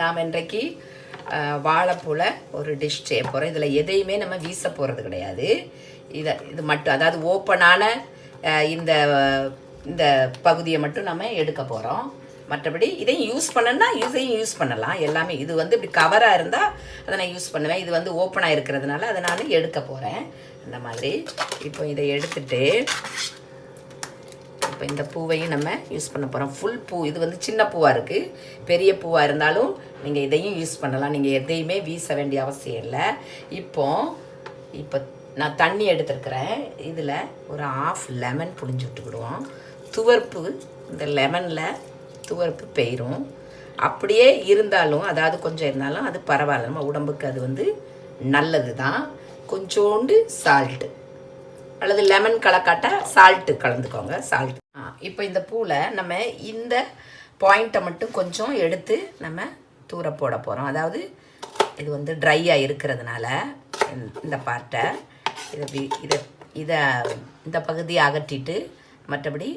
நாம் இன்றைக்கு வாழைப்பூவில் ஒரு டிஷ் செய்ய போகிறோம். இதில் எதையுமே நம்ம வீச போகிறது கிடையாது. இது மட்டும், அதாவது ஓப்பனான இந்த இந்த பகுதியை மட்டும் நம்ம எடுக்க போகிறோம். மற்றபடி இதையும் யூஸ் பண்ணணும்னா இதையும் யூஸ் பண்ணலாம். எல்லாமே இது வந்து இப்படி கவராக இருந்தால் அதை நான் யூஸ் பண்ணுவேன். இது வந்து ஓப்பனாக இருக்கிறதுனால அதை நான் எடுக்க போகிறேன். அந்த மாதிரி இப்போ இதை எடுத்துட்டு இப்போ இந்த பூவையும் நம்ம யூஸ் பண்ண போகிறோம். ஃபுல் பூ, இது வந்து சின்ன பூவாக இருக்குது. பெரிய பூவாக இருந்தாலும் நீங்கள் இதையும் யூஸ் பண்ணலாம். நீங்கள் எதையுமே வீச வேண்டிய அவசியம் இல்லை. இப்போ நான் தண்ணி எடுத்துருக்கிறேன். இதில் ஒரு 1/2 லெமன் புழிஞ்சு விட்டுக்கிடுவோம். துவர்ப்பு, இந்த லெமனில் துவர்ப்பு பெயரும். அப்படியே இருந்தாலும், அதாவது கொஞ்சம் இருந்தாலும் அது பரவாயில்ல, நம்ம உடம்புக்கு அது வந்து நல்லது தான். கொஞ்சோண்டு சால்ட்டு அல்லது லெமன் கலக்காட்டா சால்ட்டு கலந்துக்கோங்க. சால்ட். இப்போ இந்த பூவில் நம்ம இந்த பாயிண்ட்டை மட்டும் கொஞ்சம் எடுத்து நம்ம தூர போட போகிறோம். அதாவது இது வந்து ட்ரையாக இருக்கிறதுனால இந்த பார்ட்டை இதை இந்த பகுதியை அகற்றிட்டு மற்றபடி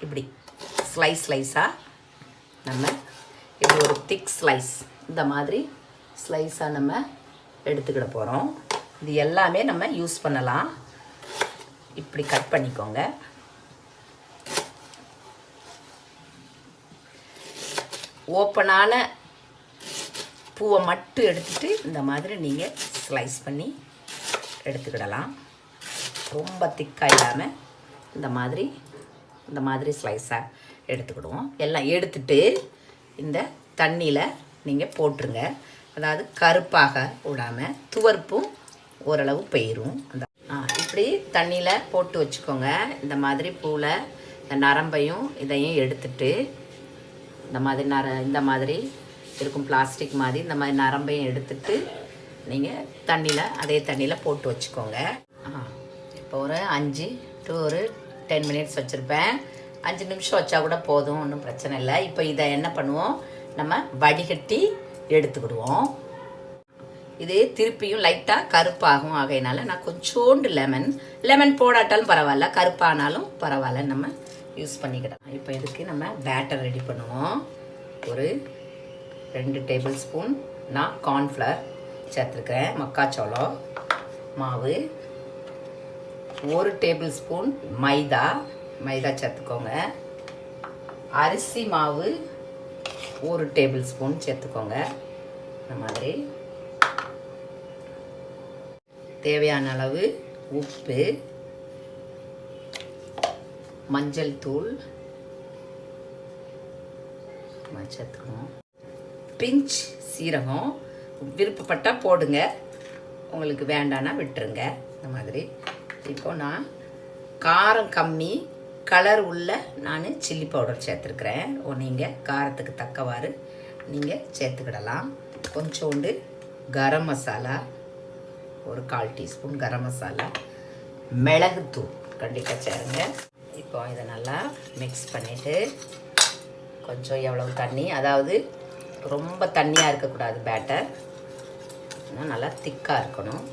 இப்படி ஸ்லைஸாக நம்ம இது ஒரு திக் ஸ்லைஸ் இந்த மாதிரி ஸ்லைஸாக நம்ம எடுத்துக்கிட போகிறோம். இது எல்லாமே நம்ம யூஸ் பண்ணலாம். இப்படி கட் பண்ணிக்கோங்க. ஓப்பனான பூவை மட்டும் எடுத்துகிட்டு இந்த மாதிரி நீங்கள் ஸ்லைஸ் பண்ணி எடுத்துக்கிடலாம். ரொம்ப திக்காக இல்லாமல் இந்த மாதிரி ஸ்லைஸாக எடுத்துக்கிடுவோம். எல்லாம் எடுத்துட்டு இந்த தண்ணியில் நீங்கள் போட்டுருங்க. அதாவது கருப்பாக விடாமல் துவர்ப்பும் ஓரளவு பெயரும். அந்த இப்படி தண்ணியில் போட்டு வச்சுக்கோங்க. இந்த மாதிரி பூவில் இந்த நரம்பையும் இதையும் எடுத்துட்டு இந்த மாதிரி இருக்கும் பிளாஸ்டிக் மாதிரி இந்த மாதிரி நரம்பையும் எடுத்துட்டு நீங்கள் அதே தண்ணியில் போட்டு வச்சுக்கோங்க. இப்போ ஒரு 5 to 10 minutes வச்சுருப்பேன். 5 நிமிஷம் வச்சா கூட போதும், ஒன்றும் பிரச்சனை இல்லை. இப்போ இதை என்ன பண்ணுவோம், நம்ம வடிகட்டி எடுத்துக்கிடுவோம். இது திருப்பியும் லைட்டாக கருப்பாகும். ஆகையினால நான் கொஞ்சோண்டு லெமன் போடாட்டாலும் பரவாயில்ல, கருப்பானாலும் பரவாயில்ல, நம்ம யூஸ் பண்ணிக்கிடலாம். இப்போ இதுக்கு நம்ம பேட்டர் ரெடி பண்ணுவோம். ஒரு 2 டேபிள் ஸ்பூன் நான் கார்ன்ஃப்ளவர் சேர்த்துருக்கிறேன். மக்காச்சோளம் மாவு 1 டேபிள் ஸ்பூன் மைதா சேர்த்துக்கோங்க. அரிசி மாவு 1 டேபிள் ஸ்பூன் சேர்த்துக்கோங்க. இந்த மாதிரி தேவையான அளவு உப்பு, மஞ்சள் தூள் சேர்த்துக்கணும். பிஞ்ச் சீரகம் விருப்பப்பட்டால் போடுங்க, உங்களுக்கு வேண்டான்னா விட்டுருங்க. இந்த மாதிரி இப்போ நான் காரம் கம்மி கலர் உள்ள நான் சில்லி பவுடர் சேர்த்துருக்குறேன். நீங்கள் காரத்துக்கு தக்கவாறு நீங்கள் சேர்த்துக்கிடலாம். கொஞ்சோண்டு கரம் மசாலா, ஒரு 1/4 டீஸ்பூன் கரம் மசாலா, மிளகுத்தூள் கண்டிப்பாக சேருங்க. இப்போ இதை நல்லா மிக்ஸ் பண்ணிவிட்டு கொஞ்சம் எவ்வளவு தண்ணி, அதாவது ரொம்ப தண்ணியாக இருக்கக்கூடாது பேட்டர், இன்னும் நல்லா திக்காக இருக்கணும்.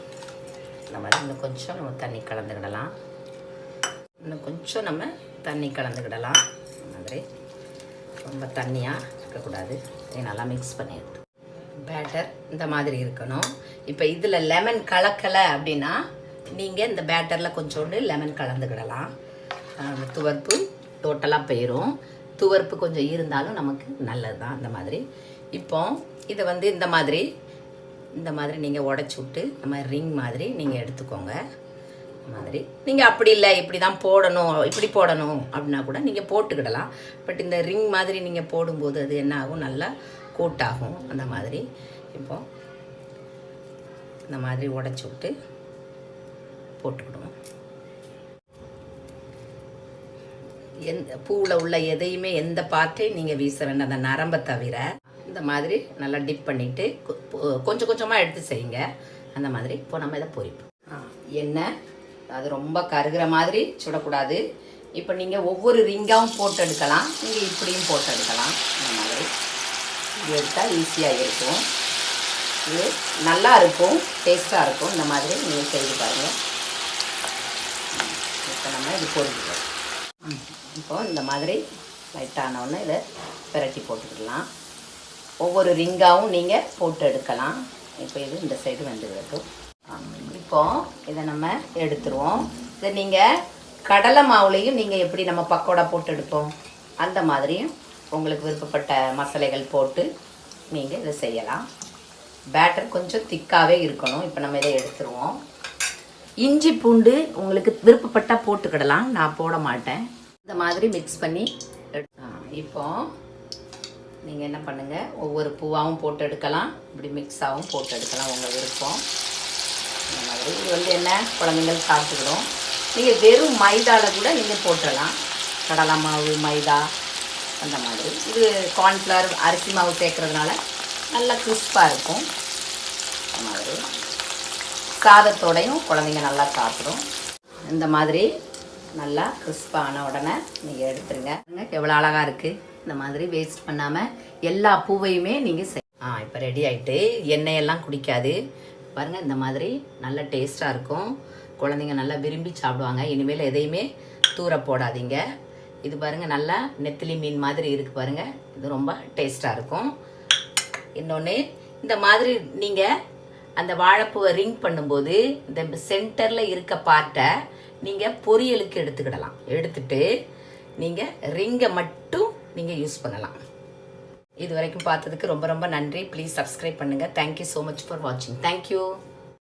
இந்த மாதிரி இன்னும் கொஞ்சம் நம்ம தண்ணி கலந்துக்கிடலாம். இந்த மாதிரி ரொம்ப தண்ணியாக இருக்கக்கூடாது. இதை நல்லா மிக்ஸ் பண்ணிடுது. பேட்டர் இந்த மாதிரி இருக்கணும். இப்போ இதில் லெமன் கலக்கலை அப்படின்னா நீங்கள் இந்த பேட்டரில் கொஞ்சோண்டு லெமன் கலந்துக்கிடலாம். துவர்ப்பு டோட்டலாக போயிடும். துவர்ப்பு கொஞ்சம் இருந்தாலும் நமக்கு நல்லது தான். இந்த மாதிரி இப்போ இதை வந்து இந்த மாதிரி நீங்கள் உடச்சி விட்டு இந்த மாதிரி ரிங் மாதிரி நீங்கள் எடுத்துக்கோங்க. இந்த மாதிரி நீங்கள் அப்படி இல்லை இப்படி தான் போடணும், இப்படி போடணும் அப்படின்னா கூட நீங்கள் போட்டுக்கிடலாம். பட் இந்த ரிங் மாதிரி நீங்கள் போடும்போது அது என்ன ஆகும், நல்லா கோட்டாகும். அந்த மாதிரி இப்போ இந்த மாதிரி உடச்சி விட்டு போட்டுக்கிடுவோம். பூவில் உள்ள எதையுமே எந்த பார்ட்டையும் நீங்கள் வீச வேண்டாம், அந்த நரம்பை தவிர. இந்த மாதிரி நல்லா டிப் பண்ணிவிட்டு கொஞ்சம் கொஞ்சமாக எடுத்து செய்யுங்க. அந்த மாதிரி இப்போ நம்ம இதை பொரிப்போம். எண்ணெய் அது ரொம்ப கருகிற மாதிரி சுடக்கூடாது. இப்போ நீங்கள் ஒவ்வொரு ரிங்காகவும் போட்டு எடுக்கலாம், நீங்கள் இப்படியும் போட்டு எடுக்கலாம். இந்த மாதிரி இது எடுத்தால் ஈஸியாக இருக்கும். இது நல்லா இருக்கும், டேஸ்ட்டாக இருக்கும். இந்த மாதிரி நீங்கள் செய்து பாருங்கள். இப்போ நம்ம இது பொரிக்கிறோம். இப்போ இந்த மாதிரி லைட்டான ஒன்று இதை பிரட்டி போட்டுக்கலாம். ஒவ்வொரு ரிங்காகவும் நீங்கள் போட்டு எடுக்கலாம். இப்போ இது இந்த சைடு வந்து வரட்டும். இப்போ இதை நம்ம எடுத்துருவோம். இதை நீங்கள் கடலை மாவுலையும் நீங்கள் எப்படி நம்ம பக்கோடா போட்டு எடுப்போம் அந்த மாதிரியும் உங்களுக்கு விருப்பப்பட்ட மசாலைகள் போட்டு நீங்கள் இதை செய்யலாம். பேட்டர் கொஞ்சம் திக்காகவே இருக்கணும். இப்போ நம்ம இதை எடுத்துருவோம். இஞ்சி பூண்டு உங்களுக்கு விருப்பப்பட்டால் போட்டுக்கிடலாம், நான் போட மாட்டேன். இந்த மாதிரி மிக்ஸ் பண்ணி இப்போ நீங்கள் என்ன பண்ணுங்கள், ஒவ்வொரு பூவாகவும் போட்டு எடுக்கலாம், இப்படி மிக்ஸாகவும் போட்டு எடுக்கலாம், உங்கள் விருப்பம். இந்த மாதிரி இது வந்து என்ன குழந்தைங்கள் சாப்பிட்டுக்கிடும். நீங்கள் வெறும் மைதாவில் கூட நீங்கள் போட்டுடலாம், கடலை மாவு மைதா அந்த மாதிரி. இது கார்ன்ஃப்ளவர் அரிசி மாவு சேர்க்குறதுனால நல்லா கிறிஸ்பாக இருக்கும். அந்த மாதிரி சாதத்தோடையும் குழந்தைங்க நல்லா சாப்பிடும். இந்த மாதிரி நல்லா கிறிஸ்பான உடனே நீங்கள் எடுத்துருங்க. எவ்வளோ அழகாக இருக்குது. இந்த மாதிரி வேஸ்ட் பண்ணாமல் எல்லா பூவையுமே நீங்கள் இப்போ ரெடி ஆகிட்டு எண்ணெயெல்லாம் குடிக்காது பாருங்கள். இந்த மாதிரி நல்ல டேஸ்ட்டாக இருக்கும், குழந்தைங்க நல்லா விரும்பி சாப்பிடுவாங்க. இனிமேல் எதையுமே தூர போடாதீங்க. இது பாருங்கள் நல்லா நெத்திலி மீன் மாதிரி இருக்குது பாருங்கள், இது ரொம்ப டேஸ்ட்டாக இருக்கும். இன்னொன்று இந்த மாதிரி நீங்கள் அந்த வாழைப்பூவை ரிங் பண்ணும்போது இந்த சென்டரில் இருக்க பார்ட்டை நீங்கள் பொரியலுக்கு எடுத்துக்கிடலாம். எடுத்துட்டு நீங்கள் ரிங்கை மட்டும் நீங்கள் யூஸ் பண்ணலாம். இது வரைக்கும் பார்த்ததுக்கு ரொம்ப ரொம்ப நன்றி. ப்ளீஸ் சப்ஸ்கிரைப் பண்ணுங்கள். தேங்க்யூ ஸோ மச் ஃபார் வாட்சிங். தேங்க்யூ.